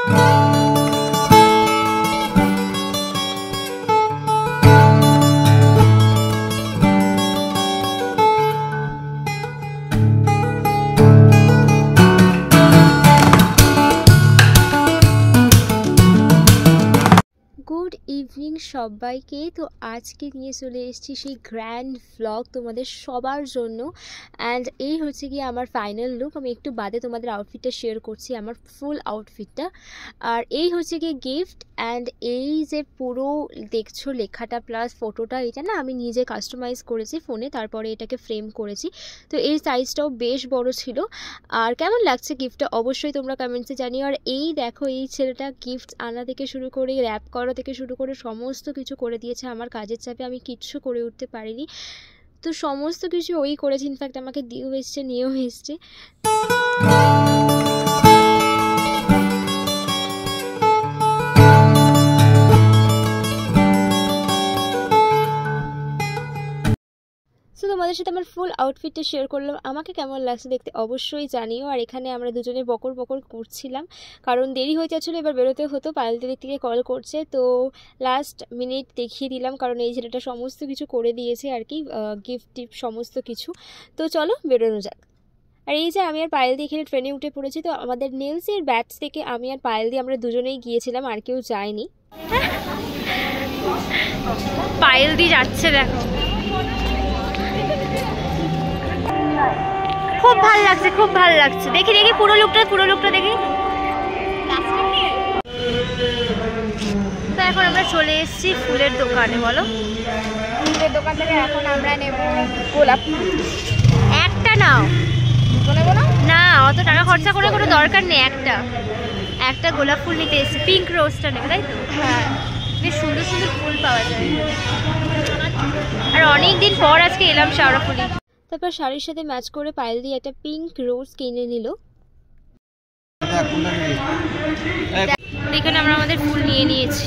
Good evening সবাইকে। তো আজকে নিয়ে চলে এসেছি সেই গ্র্যান্ড ভ্লগ তোমাদের সবার জন্য। অ্যান্ড এই হচ্ছে গিয়ে আমার ফাইনাল লুক। আমি একটু বাদে তোমাদের আউটফিটটা শেয়ার করছি, আমার ফুল আউটফিটটা। আর এই হচ্ছে গিয়ে গিফট। অ্যান্ড এই যে পুরো দেখছো লেখাটা প্লাস ফটোটা, এটা না আমি নিজে কাস্টমাইজ করেছি ফোনে, তারপরে এটাকে ফ্রেম করেছি। তো এর সাইজটাও বেশ বড় ছিল। আর কেমন লাগছে গিফটটা অবশ্যই তোমরা কমেন্টসে জানিও। আর এই দেখো, এই ছেলেটা গিফট আনা থেকে শুরু করে র্যাপ করা থেকে শুরু করে সমস্ত কিছু করে দিয়েছে। আমার কাজের চাপে আমি কিচ্ছু করে উঠতে পারিনি, তো সমস্ত কিছু ওই করেছে। ইনফ্যাক্ট আমাকে দিয়েও এসছে, নিয়েও এসছে। সো তোমাদের সাথে আমার ফুল আউটফিটটা শেয়ার করলাম। আমাকে কেমন লাগছে দেখতে অবশ্যই জানিও। আর এখানে আমরা দুজনে বকর বকর করছিলাম, কারণ দেরি হয়ে যাচ্ছিলো, এবার বেরোতে হতো। পায়েল দিক থেকে কল করছে, তো লাস্ট মিনিট দেখিয়ে দিলাম, কারণ এই ছেলেটা সমস্ত কিছু করে দিয়েছে আর কি, গিফট টিফট সমস্ত কিছু। তো চলো বেরোনো যাক। আর এই যে আমি আর পায়েল দিয়ে এখানে ট্রেনে উঠে পড়েছি। তো আমাদের নেলসের ব্যাচ থেকে আমি আর পায়েল দিয়ে আমরা দুজনেই গিয়েছিলাম, আর কেউ যায়নি। পায়েল দিয়ে যাচ্ছে দেখো, খুব ভালো লাগছে, খুব ভালো লাগছে। দেখি দেখি পুরো লুকটা দেখি। তো এখন আমরা চলে এসেছি ফুলের দোকানে। বলো, ফুলের দোকান থেকে এখন আমরা নেব গোলাপ ফুল। একটা নাও। নেবো না? না, অত টাকা খরচা করে কোনো দরকার নেই। একটা গোলাপ ফুল নিতে এসেছি। পিঙ্ক রোজটা নেবে, তাই তো? হ্যাঁ, বেশ সুন্দর সুন্দর ফুল পাওয়া যায়। আর অনেক দিন পর আজকে এলাম শেওড়াফুলি। তারপর শাড়ির সাথে ম্যাচ করে পায়েল দিয়ে একটা পিঙ্ক রোজ কিনে নিল। এখানে আমরা আমাদের ফুল নিয়ে নিয়েছি,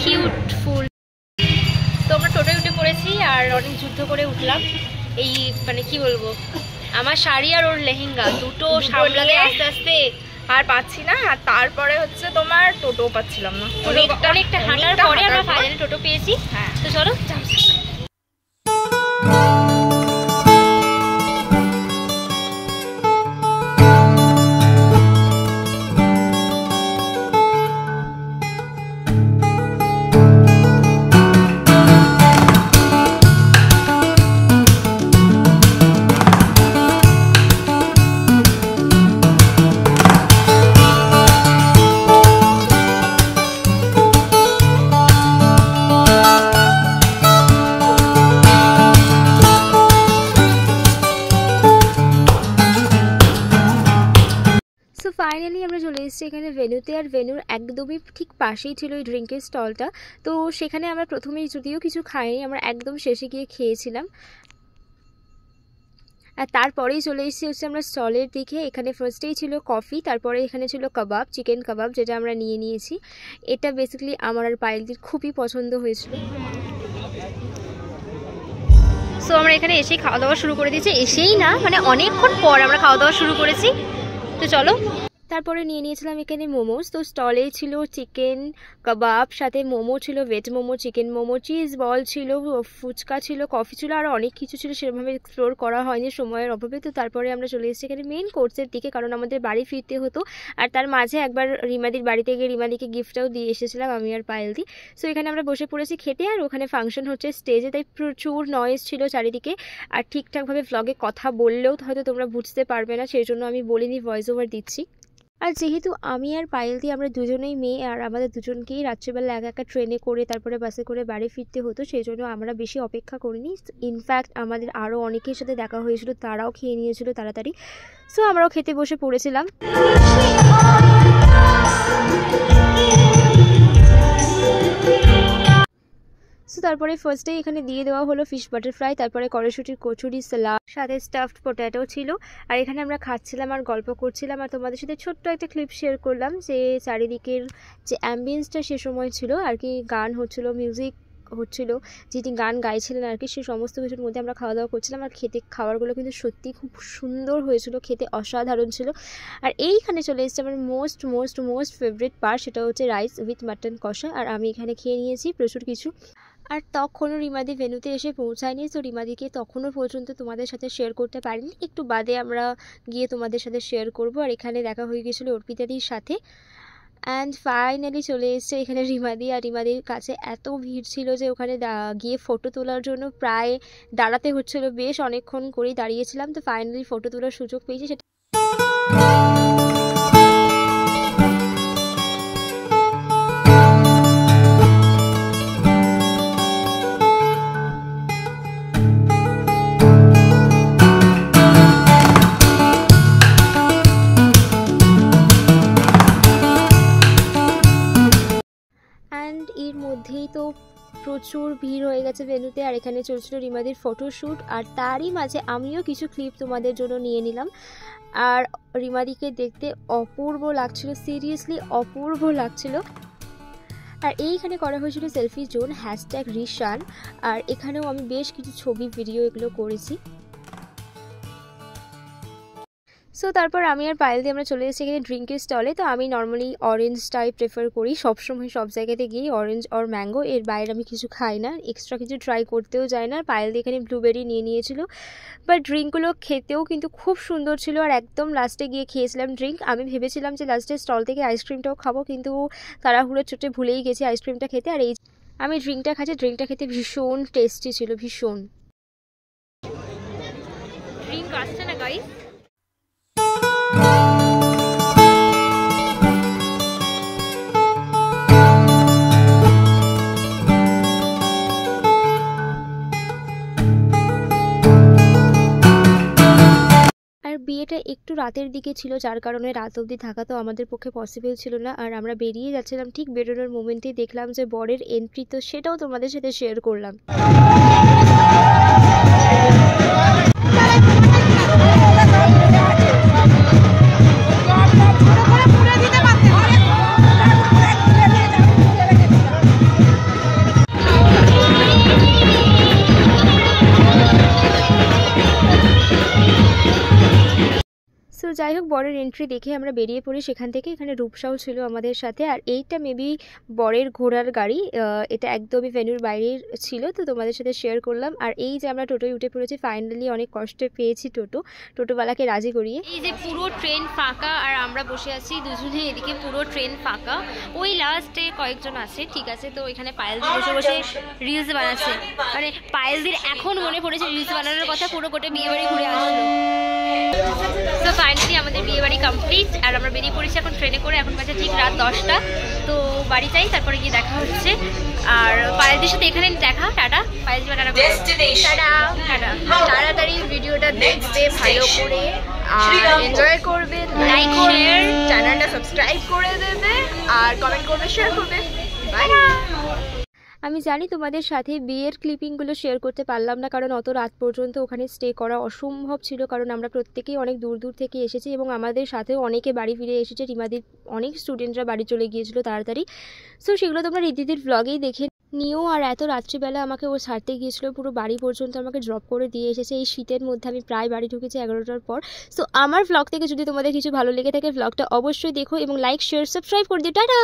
কিউট ফুল। তো আমরা টোটোয় উঠে পড়েছি আর অনেক যুদ্ধ করে উঠলাম। এই মানে কি বলবো, আমার শাড়ি আর ওর লেহেঙ্গা দুটো সামলাতে আস্তে আস্তে আর পাচ্ছি না। আর তারপরে হচ্ছে তোমার টোটো পাচ্ছিলাম না, অনেকটা হাঁটার পরে আমরা ফাইনালি টোটো পেয়েছি। হ্যাঁ, তো চলো। ফাইনালি আমরা চলে এসেছি এখানে ভেন্যুতে। আর ভেন্যুর একদমই ঠিক পাশেই ছিল ওই ড্রিঙ্কের স্টলটা। তো সেখানে আমরা প্রথমেই যদিও কিছু খাইনি, আমরা একদম শেষে গিয়ে খেয়েছিলাম। আর তারপরেই চলে এসেছি হচ্ছে আমরা স্টলের দিকে। এখানে ফার্স্টেই ছিল কফি, তারপরে এখানে ছিল কাবাব, চিকেন কাবাব, যেটা আমরা নিয়ে নিয়েছি। এটা বেসিক্যালি আমার আর পায়েলদির খুবই পছন্দ হয়েছিল। সো আমরা এখানে এসেই খাওয়া দাওয়া শুরু করে দিয়েছি। এসেই না, মানে অনেকক্ষণ পর আমরা খাওয়া দাওয়া শুরু করেছি। তো চলো। তারপরে নিয়ে নিয়েছিলাম এখানে মোমোস। তো স্টলে ছিল চিকেন কাবাব, সাথে মোমো ছিল, veg momo, chicken momo, cheese ball ছিল, ফুচকা ছিল, কফি ছিল, আর অনেক কিছু ছিল। সেরকমভাবে এক্সপ্লোর করা হয়নি সময়ের অভাবে। তো তারপরে আমরা চলে এসেছি এখানে মেন কোর্সের দিকে, কারণ আমাদের বাড়ি ফিরতে হতো। আর তার মাঝে একবার রিমাদির বাড়িতে গিয়ে রিমাদিকে গিফটটাও দিয়ে এসেছিলাম আমি আর পায়েলদি। সো এখানে আমরা বসে পড়েছি খেতে। আর ওখানে ফাংশন হচ্ছে স্টেজে, তাই প্রচুর নয়েজ ছিল চারিদিকে। আর ঠিকঠাকভাবে ভ্লগে কথা বললেও হয়তো তোমরা বুঝতে পারবে না, সেই জন্য আমি বলিনি, ভয়েস ওভার দিচ্ছি। আর যেহেতু আমি আর পায়েলদি আমরা দুজনেই মেয়ে, আর আমাদের দুজনকেই রাত্রিবেলা একা একা ট্রেনে করে তারপরে বাসে করে বাড়ি ফিরতে হতো, সেই জন্য আমরা বেশি অপেক্ষা করিনি। ইনফ্যাক্ট আমাদের আরও অনেকের সাথে দেখা হয়েছিল, তারাও খেয়ে নিয়েছিল তাড়াতাড়ি। সো আমরাও খেতে বসে পড়েছিলাম। সো তারপরে ফার্স্টেই এখানে দিয়ে দেওয়া হলো ফিশ বাটার ফ্রাই, তারপরে কড়াইশুঁটির কচুরি, সালাদ, সাথে স্টাফড পটেটো ছিল। আর এখানে আমরা খাচ্ছিলাম আর গল্প করছিলাম। আর তোমাদের সাথে ছোট্ট একটা ক্লিপ শেয়ার করলাম যে চারিদিকের যে অ্যাম্বিয়েন্সটা সে সময় ছিল আর কি, গান হচ্ছিল, মিউজিক হচ্ছিলো, যিনি গান গাইছিলেন আর কি, সেই সমস্ত কিছুর মধ্যে আমরা খাওয়া দাওয়া করছিলাম। আর খাবারগুলো কিন্তু সত্যি খুব সুন্দর হয়েছিল, খেতে অসাধারণ ছিল। আর এইখানে চলে এসেছে আমার most most most favourite part, সেটা হচ্ছে রাইস উইথ মাটন কষা। আর আমি এখানে খেয়ে নিয়েছি প্রচুর কিছু। আর তখনও রিমাদি ভেন্যুতে এসে পৌঁছায়নি, তো রিমাদিকে তখনও পর্যন্ত তোমাদের সাথে শেয়ার করতে পারিনি, একটু বাদে আমরা গিয়ে তোমাদের সাথে শেয়ার করব। আর এখানে দেখা হয়ে গেছিলো অর্পিতাদির সাথে। অ্যান্ড ফাইনালি চলে এসছে এখানে রিমাদি। আর রিমাদির কাছে এত ভিড় ছিল যে ওখানে গিয়ে ফটো তোলার জন্য প্রায় দাঁড়াতে হচ্ছিলো, বেশ অনেকক্ষণ করেই দাঁড়িয়েছিলাম। তো ফাইনালি ফটো তোলার সুযোগ পেয়েছি। সেটা এর মধ্যেই তো প্রচুর ভিড় হয়ে গেছে ভেন্যুতে। আর এখানে চলছিল রিমাদির ফটোশ্যুট, আর তারই মাঝে আমিও কিছু ক্লিপ তোমাদের জন্য নিয়ে নিলাম। আর রিমাদিকে দেখতে অপূর্ব লাগছিল, সিরিয়াসলি অপূর্ব লাগছিল। আর এইখানে করা হয়েছিল সেলফি জোন #রিশান। আর এখানেও আমি বেশ কিছু ছবি ভিডিও এগুলো করেছি। সো তারপর আমি আর পায়েল দিয়ে আমরা চলে এসেছি এখানে ড্রিঙ্কের স্টলে। তো আমি নর্মালি অরেঞ্জটাই প্রেফার করি সবসময়, সব জায়গাতে গিয়ে অরেঞ্জ আর ম্যাঙ্গো, এর বাইরে আমি কিছু খাই না, এক্সট্রা কিছু ট্রাই করতেও যাই না। আর পায়েল দিয়ে এখানে ব্লুবেরি নিয়ে নিয়েছিল, বাট ড্রিঙ্কগুলো খেতেও কিন্তু খুব সুন্দর ছিল। আর একদম লাস্টে গিয়ে খেয়েছিলাম ড্রিঙ্ক। আমি ভেবেছিলাম যে লাস্টে স্টল থেকে আইসক্রিমটাও খাবো, কিন্তু তাড়াহুড়োর চোটে ভুলেই গেছি আইসক্রিমটা খেতে। আর এই আমি ড্রিঙ্কটা খাচ্ছি, ড্রিঙ্কটা খেতে ভীষণ টেস্টি ছিল, ভীষণ। ড্রিঙ্ক আসছে না গাইস। বিয়েটা একটু রাতের দিকে ছিল, যার কারণে রাত অবধি থাকা তো আমাদের পক্ষে পসিবল ছিল না। আর আমরা বেরিয়ে যাচ্ছিলাম, ঠিক বেরোনোর মোমেন্টেই দেখলাম যে বরের এন্ট্রি, তো সেটাও তোমাদের সাথে শেয়ার করলাম। সো যাই হোক, বরের এন্ট্রি দেখে আমরা বেরিয়ে পড়ি সেখান থেকে। এখানে রূপসাও ছিল আমাদের সাথে। আর এইটা মেবি বরের ঘোড়ার গাড়ি, এটা একদমই ভেন্যুর বাইরের ছিল, তো তোমাদের সাথে শেয়ার করলাম। আর এই যে আমরা টোটোয় উঠে পড়েছি, ফাইনালি অনেক কষ্টে পেয়েছি টোটোওয়ালাকে রাজি করিয়ে। এই যে পুরো ট্রেন ফাঁকা, আর আমরা বসে আছি দুজনে এদিকে, পুরো ট্রেন ফাঁকা। ওই লাস্টে কয়েকজন আছে, ঠিক আছে। তো এখানে পায়েলদি বসে বসে রিলস বানাচ্ছে, মানে পায়েলদির এখন মনে পড়েছে রিলস বানানোর কথা, পুরো গোটে বিয়ে বাড়ি ঘুরে আসলো। তো ফাইনালি আমাদের বিয়ে বাড়ি কমপ্লিট, আর আমরা বেরিয়ে পড়েছি এখন ট্রেনে করে। এখন বাজে ঠিক রাত 10টা। তো বাড়ি যাই, তারপরে গিয়ে দেখা হচ্ছে। আর পায়েলদির সাথে এখানে দেখা, টাটা। পায়েলদি টাটা, তাড়াতাড়ি ভিডিওটা দেখবে ভালো করে, আর এনজয় করবে, লাইক শেয়ার, চ্যানেলটা সাবস্ক্রাইব করে দেবে, আর কমেন্ট করবে, শেয়ার করবে। বাই। আমি জানি তোমাদের সাথে বিয়ের ক্লিপিংগুলো শেয়ার করতে পারলাম না, কারণ অত রাত পর্যন্ত ওখানে স্টে করা অসম্ভব ছিল, কারণ আমরা প্রত্যেকেই অনেক দূর দূর থেকে এসেছি এবং আমাদের সাথেও অনেকে বাড়ি ফিরে এসেছে। রিমাদির অনেক স্টুডেন্টরা বাড়ি চলে গিয়েছিল তাড়াতাড়ি। সো সেগুলো তোমরা রিদিদির ব্লগেই দেখে নিও। আর এত রাত্রিবেলা আমাকে ও ছাড়তে গিয়েছিল, পুরো বাড়ি পর্যন্ত আমাকে ড্রপ করে দিয়ে এসেছে। এই শীতের মধ্যে আমি প্রায় বাড়ি ঢুকেছি 11টার পর। সো আমার ব্লগ থেকে যদি তোমাদের কিছু ভালো লেগে থাকে, ব্লগটা অবশ্যই দেখো এবং লাইক শেয়ার সাবস্ক্রাইব করে দিও। টাটা।